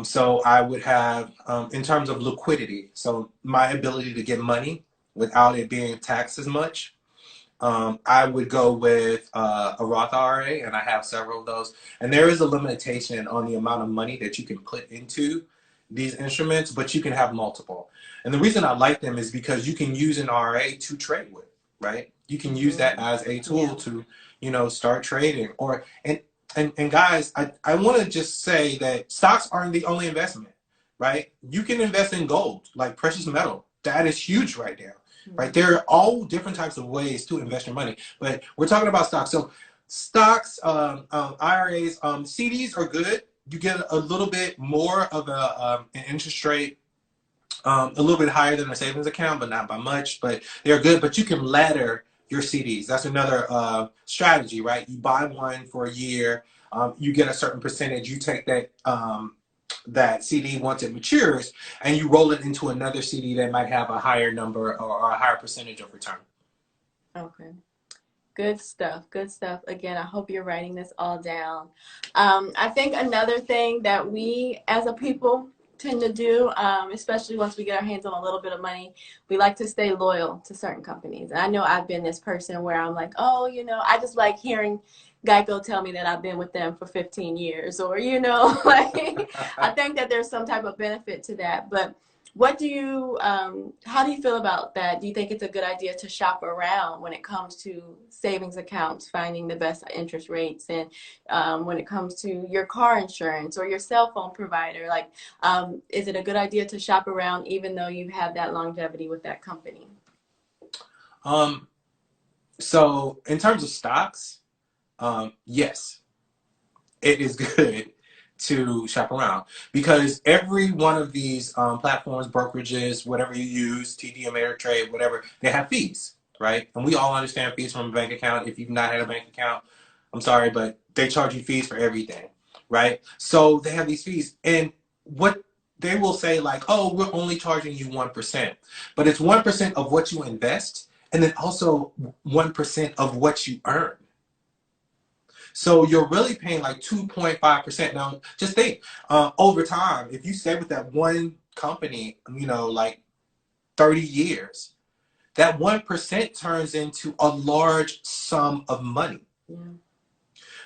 So I would have, in terms of liquidity, so my ability to get money without it being taxed as much, I would go with a Roth IRA, and I have several of those. And there is a limitation on the amount of money that you can put into these instruments, but you can have multiple. And the reason I like them is because you can use an IRA to trade with, right? You can use that as a tool to, you know, start trading. And guys, I want to just say that stocks aren't the only investment, right? You can invest in gold, like precious metal. That is huge right now. Right, there are all different types of ways to invest your money, but we're talking about stocks. So stocks, IRAs, CDs are good. You get a little bit more of an interest rate, a little bit higher than a savings account, but not by much. But they're good. But you can ladder your CDs. That's another strategy, right? You buy one for a year, you get a certain percentage. You take that CD once it matures, and you roll it into another CD that might have a higher number or a higher percentage of return. Okay. Good stuff. Good stuff. Again, I hope you're writing this all down. I think another thing that we as a people tend to do, especially once we get our hands on a little bit of money, we like to stay loyal to certain companies. And I know I've been this person where I'm like, oh, you know, I just like hearing Geico tell me that I've been with them for 15 years, or, you know, like, I think that there's some type of benefit to that. But what do you, how do you feel about that? Do you think it's a good idea to shop around when it comes to savings accounts, finding the best interest rates, and when it comes to your car insurance or your cell phone provider? Like, is it a good idea to shop around even though you have that longevity with that company? So in terms of stocks, yes, it is good to shop around, because every one of these platforms, brokerages, whatever you use, TD, Ameritrade, whatever, they have fees, right? And we all understand fees from a bank account. If you've not had a bank account, I'm sorry, but they charge you fees for everything, right? So they have these fees, and what they will say, like, oh, we're only charging you 1%, but it's 1% of what you invest, and then also 1% of what you earn. So you're really paying like 2.5%. Now, just think, over time, if you stay with that one company, you know, like 30 years, that 1% turns into a large sum of money. Yeah.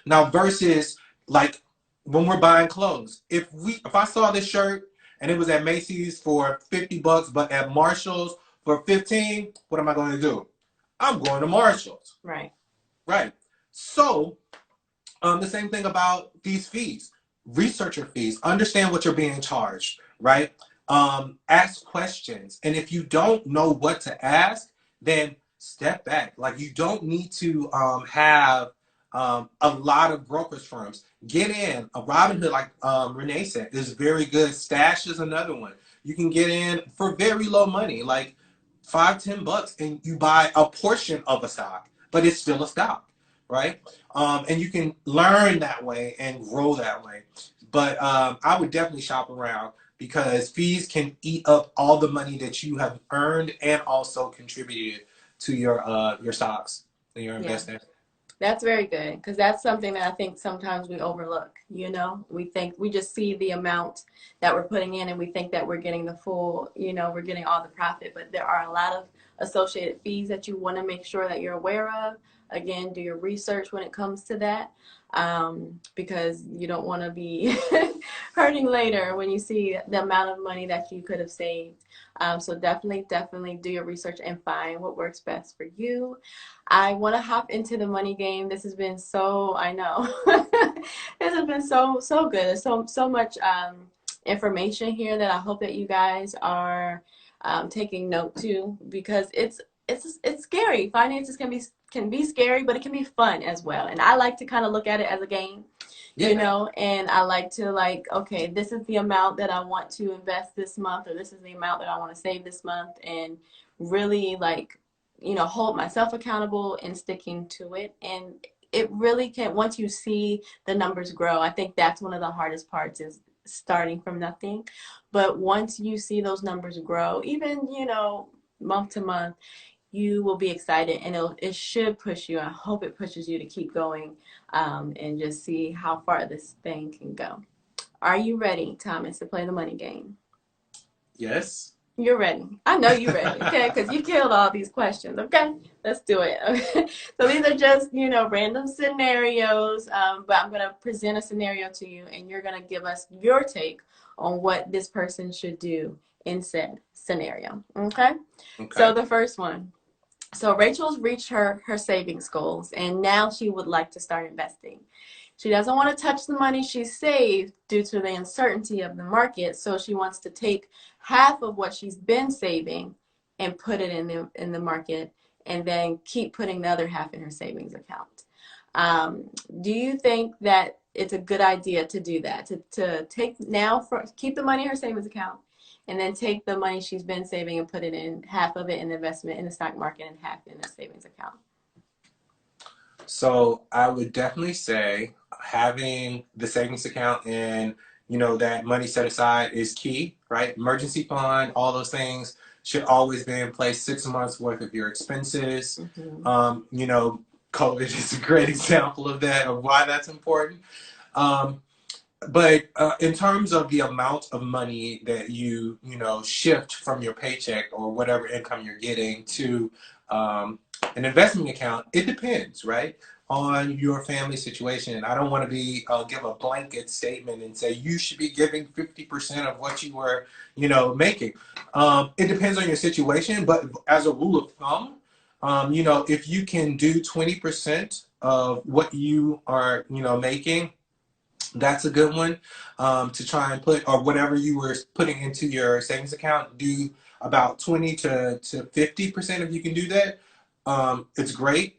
Now, versus like when we're buying clothes, if I saw this shirt and it was at Macy's for $50, but at Marshall's for 15, what am I going to do? I'm going to Marshall's. Right. Right. So the same thing about these fees, researcher fees. Understand what you're being charged, right? Ask questions. And if you don't know what to ask, then step back. Like, you don't need to have A lot of brokerage firms get in. A Robinhood, like Renee said, is very good. Stash is another one. You can get in for very low money, like $5-10, and you buy a portion of a stock, but it's still a stock, right? And you can learn that way and grow that way. But I would definitely shop around because fees can eat up all the money that you have earned and also contributed to your stocks and your Yeah. investment. That's very good because that's something that I think sometimes we overlook. You know, we think we just see the amount that we're putting in and we think that we're getting the full, you know, we're getting all the profit, but there are a lot of associated fees that you want to make sure that you're aware of. Again, do your research when it comes to that, because you don't want to be hurting later when you see the amount of money that you could have saved. So definitely do your research and find what works best for you. I want to hop into the money game. This has been so, I know, this has been so good. There's so much information here that I hope that you guys are taking note to because it's scary. Finances can be scary, but it can be fun as well. And I like to kind of look at it as a game, you know, and I like to okay, this is the amount that I want to invest this month, or this is the amount that I want to save this month, and really you know, hold myself accountable and sticking to it. And it really can, once you see the numbers grow, I think that's one of the hardest parts is starting from nothing. But once you see those numbers grow, even, you know, month to month, you will be excited and it should push you. I hope it pushes you to keep going and just see how far this thing can go. Are you ready, Thomas, to play the money game? Yes. You're ready. I know you're ready, okay? Because you killed all these questions, okay? Let's do it. Okay? So these are just, you know, random scenarios, but I'm going to present a scenario to you, and you're going to give us your take on what this person should do in said scenario, okay? So the first one. So Rachel's reached her savings goals, and now she would like to start investing. She doesn't want to touch the money she saved due to the uncertainty of the market, so she wants to take half of what she's been saving and put it in the market, and then keep putting the other half in her savings account. Do you think that it's a good idea to do that? To take keep the money in her savings account, and then take the money she's been saving and put it in, half of it in investment in the stock market and half in the savings account? So I would definitely say having the savings account and you know that money set aside is key, right? Emergency fund, all those things should always be in place. 6 months worth of your expenses. You know, COVID is a great example of that, of why that's important. But in terms of the amount of money that you know shift from your paycheck or whatever income you're getting to an investment account, it depends, right, on your family situation. And I don't want to be give a blanket statement and say you should be giving 50% of what you were, you know, making. It depends on your situation, but as a rule of thumb, you know, if you can do 20% of what you are, you know, making, that's a good one to try and put, or whatever you were putting into your savings account, do about 20 to 50% if you can do that. It's great.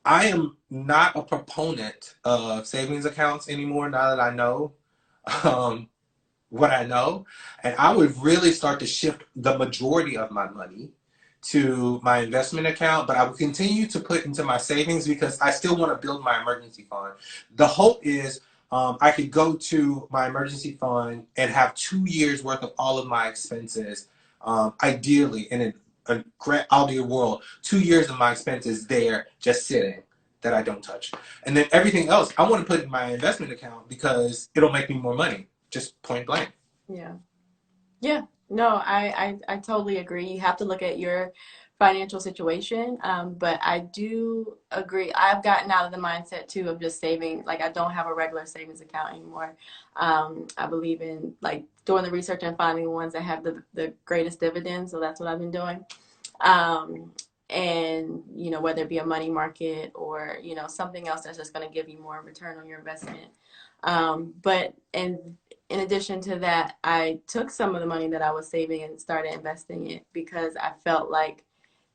I am not a proponent of savings accounts anymore now that I know um, what I know. And I would really start to shift the majority of my money to my investment account, but I would continue to put into my savings because I still want to build my emergency fund. The hope is I could go to my emergency fund and have 2 years worth of all of my expenses, ideally in a great ideal world, 2 years of my expenses there just sitting that I don't touch. And then everything else I want to put in my investment account because it'll make me more money, just point blank. Yeah. Yeah, no, I totally agree. You have to look at your financial situation. But I do agree. I've gotten out of the mindset too of just saving. Like I don't have a regular savings account anymore. I believe in like doing the research and finding the ones that have the greatest dividends. So that's what I've been doing. And you know, whether it be a money market or, you know, something else that's just going to give you more return on your investment. But in addition to that, I took some of the money that I was saving and started investing it because I felt like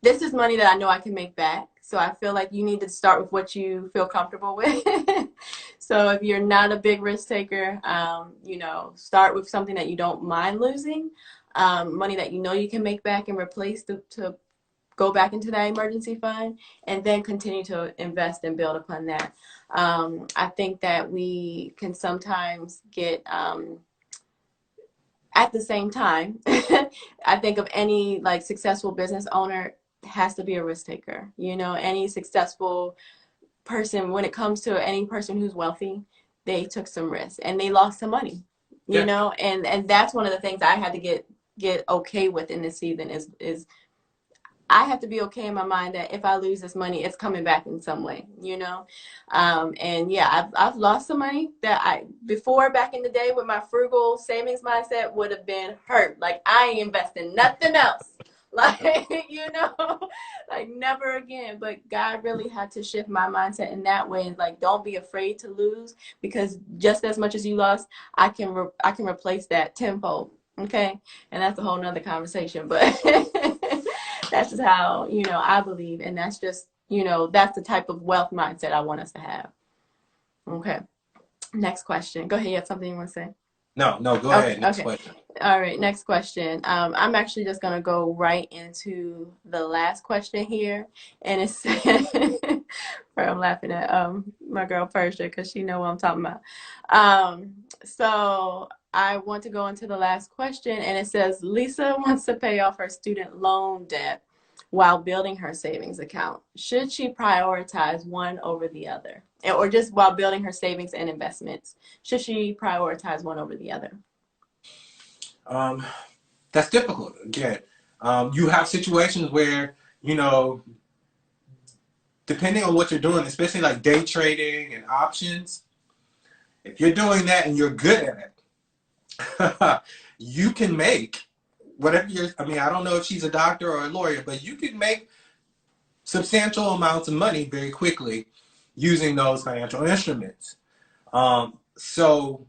this is money that I know I can make back. So I feel like you need to start with what you feel comfortable with. So if you're not a big risk taker, you know, start with something that you don't mind losing, money that you know you can make back and replace to go back into that emergency fund, and then continue to invest and build upon that. I think that we can sometimes get at the same time, I think of any like successful business owner has to be a risk taker. You know, any successful person, when it comes to any person who's wealthy, they took some risks and they lost some money. You Yeah. know, and that's one of the things I had to get okay with in this season is I have to be okay in my mind that if I lose this money, it's coming back in some way, you know? And yeah, I've lost some money that I, before back in the day with my frugal savings mindset would have been hurt. Like I ain't investing nothing else. Like, you know, like never again. But God really had to shift my mindset in that way. And like, don't be afraid to lose, because just as much as you lost, I can replace that tenfold. Okay. And that's a whole nother conversation, but that's just how, you know, I believe. And that's just, you know, that's the type of wealth mindset I want us to have. Okay. Next question. Go ahead. You have something you want to say? No, go Okay. ahead. Next Okay. question. All right. Next question. I'm actually just going to go right into the last question here. And it's, I'm laughing at my girl Persia because she know what I'm talking about. So I want to go into the last question, and it says Lisa wants to pay off her student loan debt while building her savings account. Should she prioritize one over the other? Or just while building her savings and investments, should she prioritize one over the other? That's difficult. Again, you have situations where, you know, depending on what you're doing, especially like day trading and options, if you're doing that and you're good at it, you can make whatever you're, I mean, I don't know if she's a doctor or a lawyer, but you can make substantial amounts of money very quickly using those financial instruments. So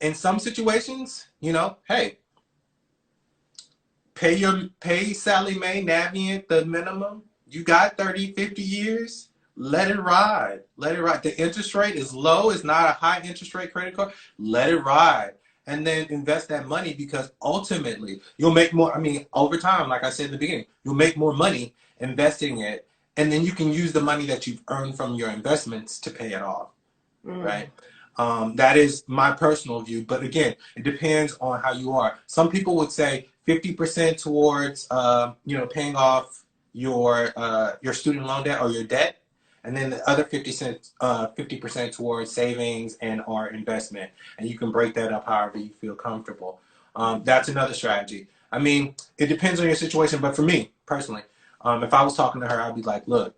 in some situations, you know, hey, pay Sally Mae Navient the minimum. You got 30, 50 years. Let it ride. Let it ride. The interest rate is low. It's not a high interest rate credit card. Let it ride. And then invest that money, because ultimately you'll make more. I mean, over time, like I said in the beginning, you'll make more money investing it. And then you can use the money that you've earned from your investments to pay it off. Right? That is my personal view. But again, it depends on how you are. Some people would say 50% towards, you know, paying off your student loan debt or your debt, and then the other 50% towards savings and or investment. And you can break that up however you feel comfortable. That's another strategy. I mean, it depends on your situation. But for me personally, if I was talking to her, I'd be like, look,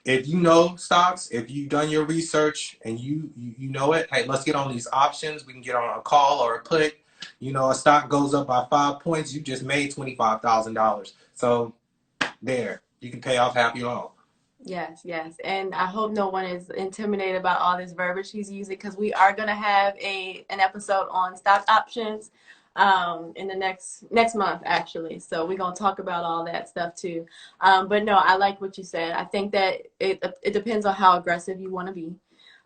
if you know stocks, if you've done your research and you know it, hey, let's get on these options. We can get on a call or a put. You know, a stock goes up by 5 points, you just made $25,000. So there, you can pay off half your loan. Yes, yes. And I hope no one is intimidated about all this verbiage he's using, because we are going to have an episode on stock options in the next month, actually. So we're going to talk about all that stuff too. But no, I like what you said. I think that it depends on how aggressive you want to be,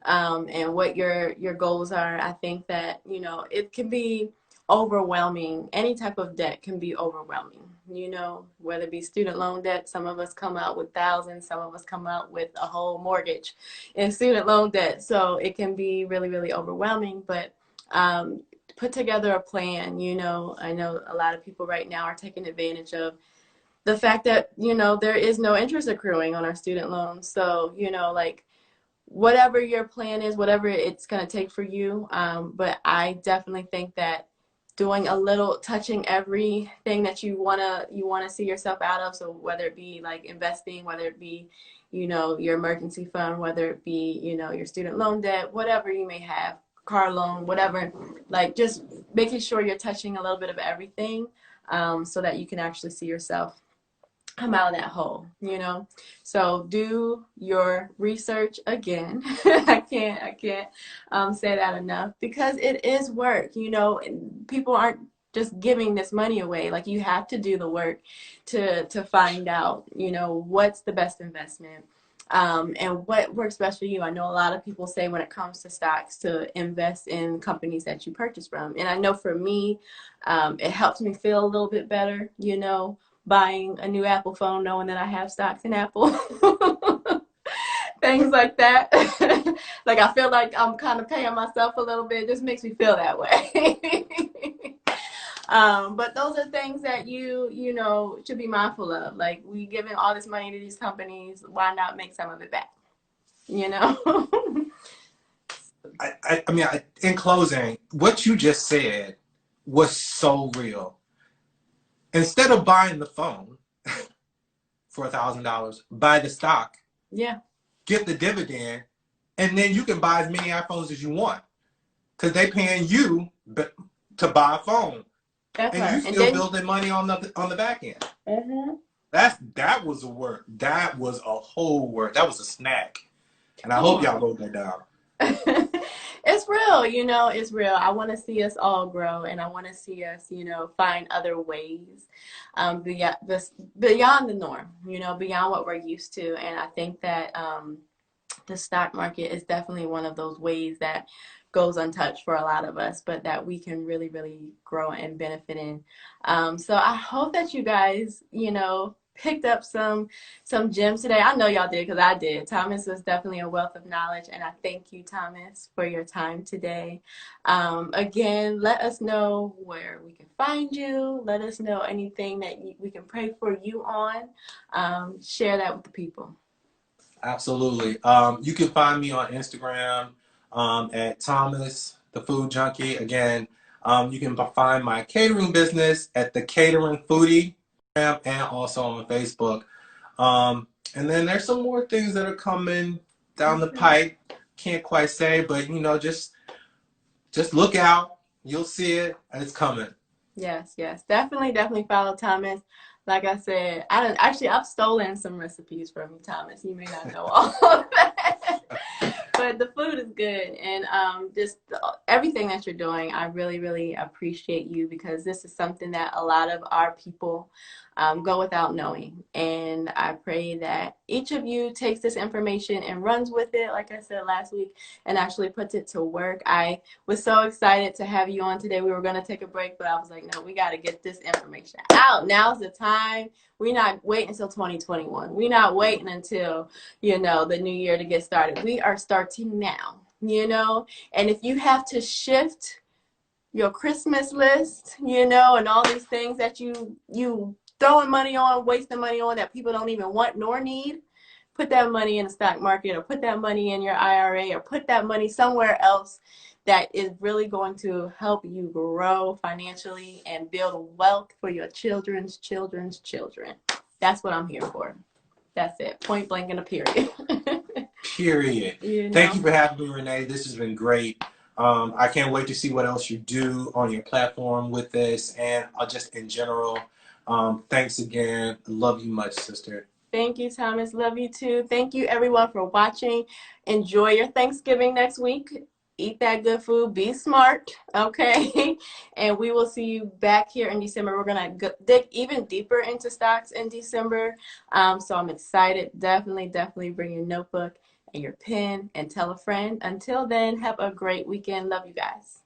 and what your goals are. I think that, you know, it can be overwhelming. Any type of debt can be overwhelming, you know, whether it be student loan debt. Some of us come out with thousands, some of us come out with a whole mortgage in student loan debt. So it can be really, really overwhelming. But put together a plan. You know, I know a lot of people right now are taking advantage of the fact that, you know, there is no interest accruing on our student loans. So, you know, like, whatever your plan is, whatever it's going to take for you. But I definitely think that doing a little, touching everything that you wanna see yourself out of. So whether it be like investing, whether it be, you know, your emergency fund, whether it be, you know, your student loan debt, whatever you may have, car loan, whatever, like just making sure you're touching a little bit of everything, so that you can actually see yourself come out of that hole, you know. So do your research again. I can't say that enough, because it is work, you know. And people aren't just giving this money away. Like, you have to do the work to find out, you know, what's the best investment, and what works best for you. I know a lot of people say when it comes to stocks to invest in companies that you purchase from. And I know for me, it helps me feel a little bit better, you know, buying a new Apple phone, knowing that I have stocks in Apple. Things like that. Like, I feel like I'm kind of paying myself a little bit. It just makes me feel that way. But those are things that you know, should be mindful of. Like, we giving all this money to these companies, why not make some of it back? You know? I mean, in closing, what you just said was so real. Instead of buying the phone for $1,000, buy the stock. Yeah. Get the dividend, and then you can buy as many iPhones as you want, because they paying you to buy a phone. That's and right. you still building money on the back end. Mm-hmm. That was a word. That was a whole word. That was a snack. And I hope y'all wrote that down. It's real, you know, it's real. I want to see us all grow, and I want to see us, you know, find other ways beyond the norm, you know, beyond what we're used to. And I think that the stock market is definitely one of those ways that goes untouched for a lot of us, but that we can really, really grow and benefit in. So I hope that you guys, you know, picked up some gems today. I know y'all did, because I did. Thomas was definitely a wealth of knowledge, and I thank you, Thomas, for your time today. Again, let us know where we can find you. Let us know anything that we can pray for you on. Share that with the people. Absolutely. You can find me on Instagram at Thomas the Food Junkie. Again, you can find my catering business at the Catering Foodie, and also on Facebook. And then there's some more things that are coming down the pipe. Can't quite say, but you know, just look out. You'll see it, and it's coming. Yes, yes. Definitely follow Thomas. Like I said, I've stolen some recipes from you, Thomas. You may not know all of that. But the food is good, and just everything that you're doing, I really, really appreciate you, because this is something that a lot of our people go without knowing. And I pray that each of you takes this information and runs with it, like I said last week, and actually puts it to work. I was so excited to have you on today. We were going to take a break, but I was like, no, we got to get this information out. Now's the time. We're not waiting until 2021. We're not waiting until, you know, the new year to get started. We are starting now, you know. And if you have to shift your Christmas list, you know, and all these things that you throwing money on, wasting money on, that people don't even want nor need, put that money in the stock market, or put that money in your IRA, or put that money somewhere else that is really going to help you grow financially and build wealth for your children's children's children. That's what I'm here for. That's it. Point blank and a period. Period. You know? Thank you for having me, Renee. This has been great. I can't wait to see what else you do on your platform with this, and just in general. Thanks again. Love you much, sister. Thank you, Thomas. Love you too. Thank you, everyone, for watching. Enjoy your Thanksgiving next week. Eat that good food. Be smart, okay? And we will see you back here in December. We're going to dig even deeper into stocks in December. So I'm excited. Definitely bring your notebook and your pen and tell a friend. Until then, have a great weekend. Love you guys.